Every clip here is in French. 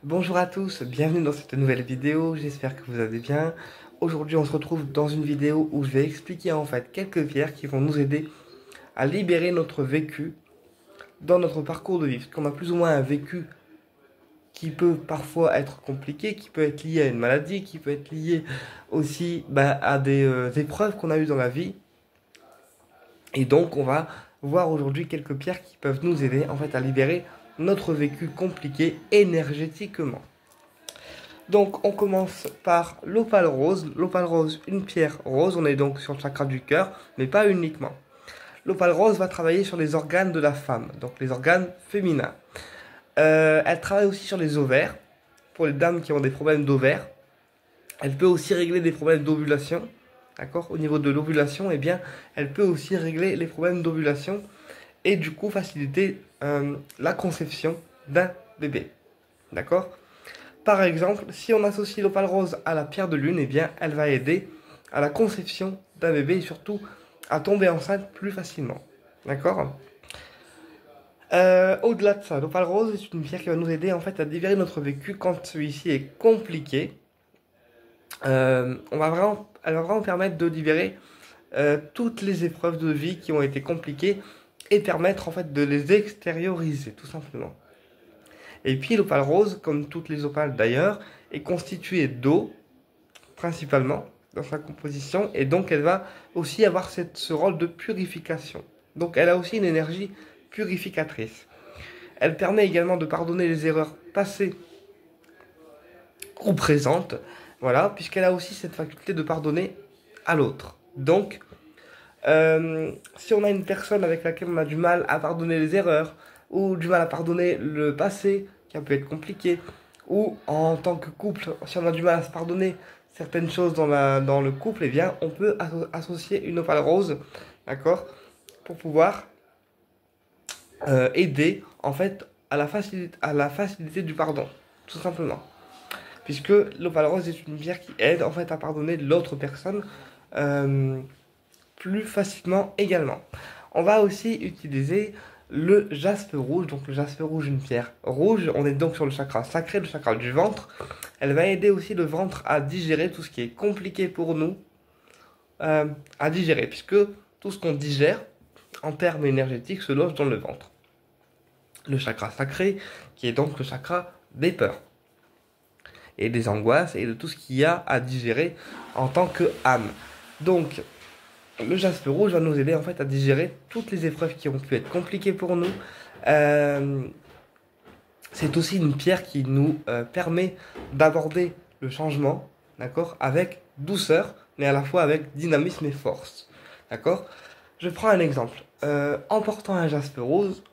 Bonjour à tous, bienvenue dans cette nouvelle vidéo, j'espère que vous allez bien. Aujourd'hui on se retrouve dans une vidéo où je vais expliquer en fait quelques pierres qui vont nous aider à libérer notre vécu dans notre parcours de vie. Parce qu'on a plus ou moins un vécu qui peut parfois être compliqué, qui peut être lié à une maladie, qui peut être lié aussi à des épreuves qu'on a eues dans la vie. Et donc on va voir aujourd'hui quelques pierres qui peuvent nous aider en fait à libérer notre vécu compliqué énergétiquement. Donc on commence par l'opale rose. L'opale rose, une pierre rose, on est donc sur le chakra du cœur, mais pas uniquement. L'opale rose va travailler sur les organes de la femme, donc les organes féminins. Elle travaille aussi sur les ovaires, pour les dames qui ont des problèmes d'ovaires. Elle peut aussi régler des problèmes d'ovulation, d'accord. Au niveau de l'ovulation, eh bien, elle peut aussi régler les problèmes d'ovulation et du coup faciliter la conception d'un bébé, d'accord. Par exemple, si on associe l'opale rose à la pierre de lune, eh bien, elle va aider à la conception d'un bébé et surtout à tomber enceinte plus facilement. D'accord. Au-delà de ça, l'opale rose est une pierre qui va nous aider en fait à libérer notre vécu quand celui-ci est compliqué. Elle va vraiment permettre de libérer toutes les épreuves de vie qui ont été compliquées et permettre en fait de les extérioriser tout simplement. Et puis l'opale rose, comme toutes les opales d'ailleurs, est constituée d'eau, principalement, dans sa composition, et donc elle va aussi avoir ce rôle de purification. Donc elle a aussi une énergie purificatrice. Elle permet également de pardonner les erreurs passées ou présentes, voilà, puisqu'elle a aussi cette faculté de pardonner à l'autre. Donc, si on a une personne avec laquelle on a du mal à pardonner les erreurs, ou du mal à pardonner le passé, qui peut être compliqué, ou en tant que couple, si on a du mal à se pardonner certaines choses dans le couple, eh bien, on peut associer une opale rose, d'accord, pour pouvoir aider, en fait, à la facilité du pardon, tout simplement. Puisque l'opale rose est une pierre qui aide, en fait, à pardonner l'autre personne plus facilement également. On va aussi utiliser le jaspe rouge. Donc le jaspe rouge, une pierre rouge. On est donc sur le chakra sacré, le chakra du ventre. Elle va aider aussi le ventre à digérer tout ce qui est compliqué pour nous à digérer, puisque tout ce qu'on digère en termes énergétiques se loge dans le ventre. Le chakra sacré, qui est donc le chakra des peurs et des angoisses et de tout ce qu'il y a à digérer en tant que âme. Donc le jaspe rouge va nous aider en fait à digérer toutes les épreuves qui ont pu être compliquées pour nous. C'est aussi une pierre qui nous permet d'aborder le changement, d'accord, avec douceur, mais à la fois avec dynamisme et force, d'accord. Je prends un exemple. En portant un jaspe rose,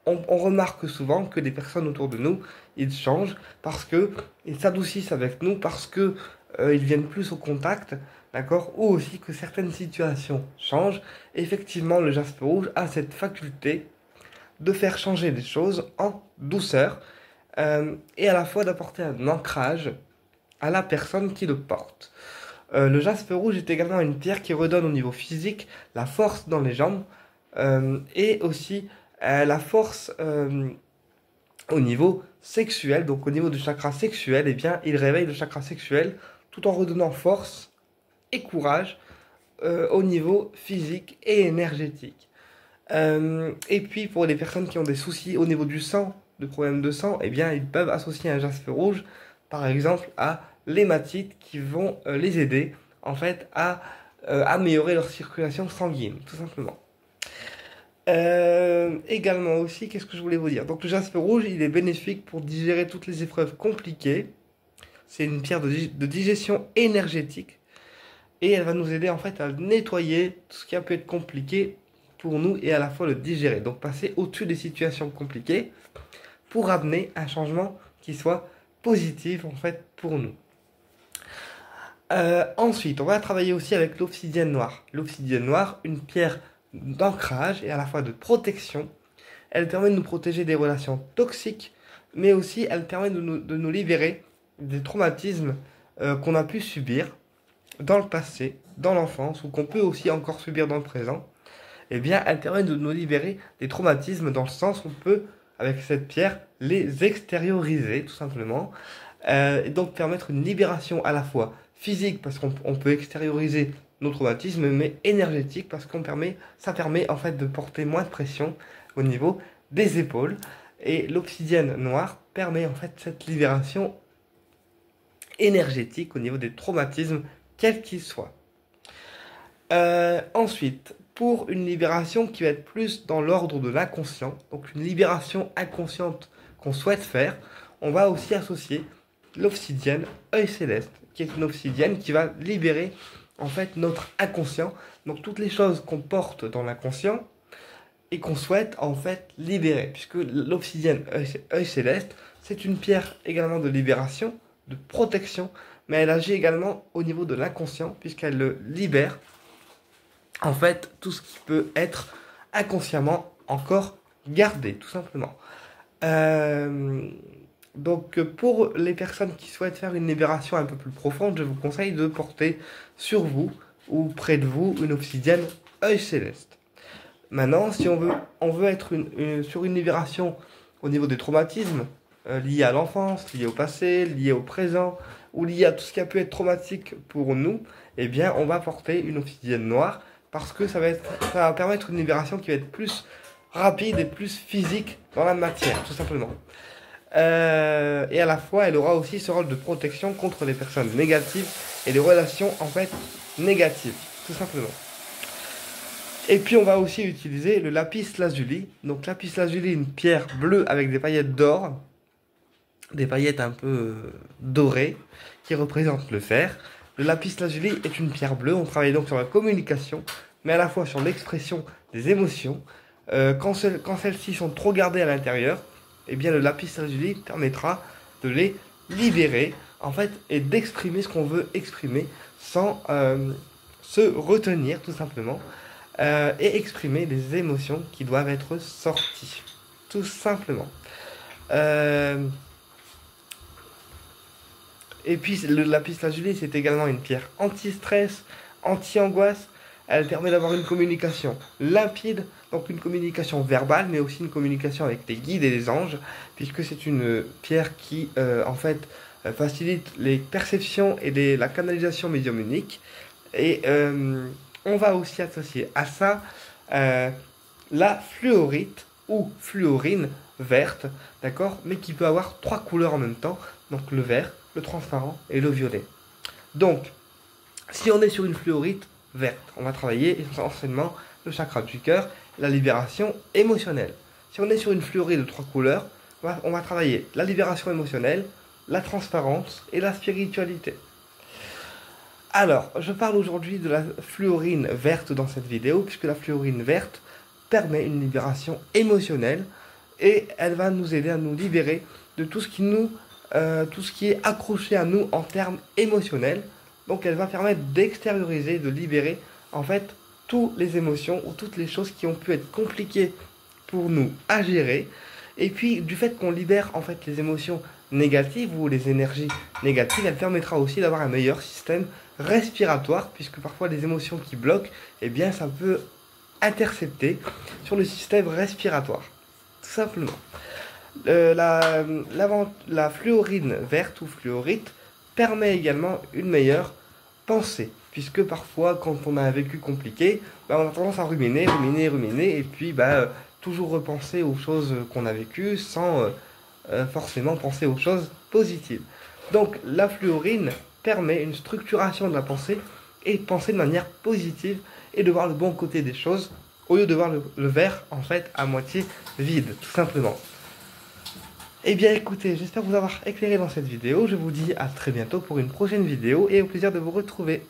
on remarque souvent que les personnes autour de nous, ils changent parce que ils s'adoucissent avec nous, parce que ils viennent plus au contact, d'accord, ou aussi que certaines situations changent. Effectivement, le jaspe rouge a cette faculté de faire changer les choses en douceur et à la fois d'apporter un ancrage à la personne qui le porte. Le jaspe rouge est également une pierre qui redonne au niveau physique la force dans les jambes et aussi la force au niveau sexuel. Donc au niveau du chakra sexuel, eh bien, il réveille le chakra sexuel tout en redonnant force et courage au niveau physique et énergétique. Et puis pour les personnes qui ont des soucis au niveau du sang, de problèmes de sang, eh bien ils peuvent associer un jaspe rouge, par exemple, à l'hématite qui vont les aider en fait à améliorer leur circulation sanguine, tout simplement. Également aussi, qu'est-ce que je voulais vous dire? Donc le jaspe rouge, il est bénéfique pour digérer toutes les épreuves compliquées. C'est une pierre de digestion énergétique et elle va nous aider en fait à nettoyer tout ce qui a pu être compliqué pour nous et à la fois le digérer. Donc passer au-dessus des situations compliquées pour amener un changement qui soit positif en fait pour nous. Ensuite, on va travailler aussi avec l'obsidienne noire. L'obsidienne noire, une pierre d'ancrage et à la fois de protection. Elle permet de nous protéger des relations toxiques, mais aussi elle permet de nous libérer des traumatismes qu'on a pu subir dans le passé, dans l'enfance, ou qu'on peut aussi encore subir dans le présent. Eh bien, elle permet de nous libérer des traumatismes dans le sens où on peut avec cette pierre, les extérioriser tout simplement. Et donc permettre une libération à la fois physique parce qu'on peut extérioriser nos traumatismes, mais énergétique parce ça permet en fait de porter moins de pression au niveau des épaules. Et l'obsidienne noire permet en fait cette libération énergétique au niveau des traumatismes, quels qu'ils soient. Ensuite, pour une libération qui va être plus dans l'ordre de l'inconscient, donc une libération inconsciente qu'on souhaite faire, on va aussi associer l'obsidienne œil céleste, qui est une obsidienne qui va libérer en fait notre inconscient, donc toutes les choses qu'on porte dans l'inconscient et qu'on souhaite en fait libérer, puisque l'obsidienne œil céleste, c'est une pierre également de libération, de protection, mais elle agit également au niveau de l'inconscient, puisqu'elle le libère, en fait, tout ce qui peut être inconsciemment encore gardé, tout simplement. Donc, pour les personnes qui souhaitent faire une libération un peu plus profonde, je vous conseille de porter sur vous ou près de vous une obsidienne œil céleste. Maintenant, si on veut être sur une libération au niveau des traumatismes liés à l'enfance, liés au passé, liés au présent, ou liés à tout ce qui a pu être traumatique pour nous, eh bien, on va porter une obsidienne noire parce que ça va permettre une libération qui va être plus rapide et plus physique dans la matière, tout simplement. Et à la fois, elle aura aussi ce rôle de protection contre les personnes négatives et les relations en fait négatives, tout simplement. Et puis on va aussi utiliser le lapis lazuli. Donc lapis lazuli, une pierre bleue avec des paillettes d'or, des paillettes un peu dorées qui représentent le fer. Le lapis lazuli est une pierre bleue. On travaille donc sur la communication, mais à la fois sur l'expression des émotions. Quand celles-ci sont trop gardées à l'intérieur, eh bien le lapis lazuli permettra de les libérer en fait et d'exprimer ce qu'on veut exprimer sans se retenir tout simplement. Et exprimer les émotions qui doivent être sorties, tout simplement. Et puis le lapis lazuli, c'est également une pierre anti-stress, anti-angoisse. Elle permet d'avoir une communication limpide, donc une communication verbale, mais aussi une communication avec les guides et les anges, puisque c'est une pierre qui, en fait, facilite les perceptions et la canalisation médiumnique. Et on va aussi associer à ça la fluorite ou fluorine verte, d'accord, mais qui peut avoir 3 couleurs en même temps, donc le vert, le transparent et le violet. Donc, si on est sur une fluorite verte, on va travailler essentiellement le chakra du cœur, la libération émotionnelle. Si on est sur une fluorite de 3 couleurs, on va travailler la libération émotionnelle, la transparence et la spiritualité. Alors, je parle aujourd'hui de la fluorine verte dans cette vidéo, puisque la fluorine verte permet une libération émotionnelle et elle va nous aider à nous libérer de tout ce qui est accroché à nous en termes émotionnels. Donc, elle va permettre d'extérioriser, de libérer en fait toutes les émotions ou toutes les choses qui ont pu être compliquées pour nous à gérer. Et puis, du fait qu'on libère en fait les émotions négatives ou les énergies négatives, elle permettra aussi d'avoir un meilleur système respiratoire, puisque parfois les émotions qui bloquent, eh bien ça peut intercepter sur le système respiratoire, tout simplement. La fluorine verte ou fluorite permet également une meilleure pensée, puisque parfois quand on a un vécu compliqué, on a tendance à ruminer, et puis toujours repenser aux choses qu'on a vécues sans forcément penser aux choses positives. Donc la fluorine permet une structuration de la pensée et de penser de manière positive et de voir le bon côté des choses au lieu de voir le verre en fait à moitié vide, tout simplement. Eh bien écoutez, j'espère vous avoir éclairé dans cette vidéo. Je vous dis à très bientôt pour une prochaine vidéo et au plaisir de vous retrouver.